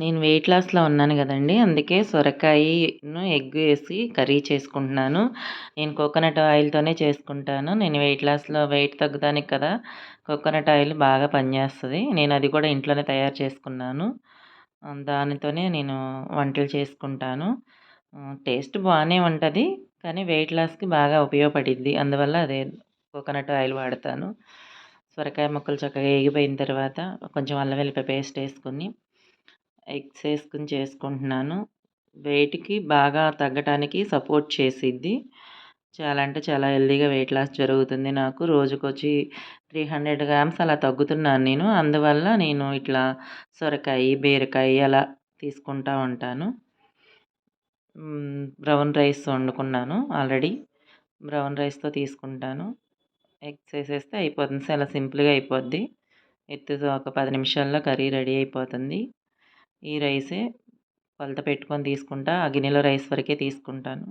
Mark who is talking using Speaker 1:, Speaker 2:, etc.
Speaker 1: నేను వెయిట్ లాస్‌లో ఉన్నాను గదండీ! అందుకే సొరకాయను, ఎగ్ ఏసి కర్రీ చేసుకుంటున్నాను. నేను కోకోనట్ ఆయిల్‌తోనే చేసుకుంటాను. నేను వెయిట్ లాస్‌లో వెయిట్ తగ్గడానికి కదా! కోకోనట్ ఆయిల్ బాగా పనిచేస్తది. నేను అది కూడా ఇంట్లోనే తయారు చేసుకున్నాను. దానితోనే నేను వంటలు చేసుకుంటాను. టేస్ట్ బానే ఉంటది. కానీ వెయిట్ లాస్‌కి బాగా ఉపయోగపడిద్ది. అందువల్ల అదే కోకోనట్ ఆయిల్ వాడతాను. సొరకాయ ముక్కలు చక్కగా ఏగిపోయిన తర్వాత కొంచెం అల్లం వెల్లిపాయ పేస్ట్ ఏసుకొని ఎగ్స్ ఏసుకొని చేసుకుంటున్నాను. వెయిట్‌కి బాగా తగ్గటానికి సపోర్ట్ చేసిద్ది. చాలా అంటే చాలా హెల్తీగా వెయిట్ లాస్ జరుగుతుంది నాకు. రోజుకొచ్చి 300 గ్రామ్స్ అలా తగ్గుతున్నాను నేను. అందువల్ల నేను ఇట్లా సొరకాయి, బీరకాయి అలా తీసుకుంటా ఉంటాను. బ్రౌన్ రైస్ వండుకున్నాను ఆల్రెడీ. బ్రౌన్ రైస్‌తో తీసుకుంటాను. ఎగ్స్ ఏసేస్తే అయిపోతుంది. చాలా సింపుల్‌గా అయిపోద్ది. ఒక 10 నిమిషాల్లో కర్రీ రెడీ అయిపోతుంది. ఈ రైసే కొలత పెట్టుకొని తీసుకుంటా. ఆ గిన్నెలో రైస్ వరకే తీసుకుంటాను.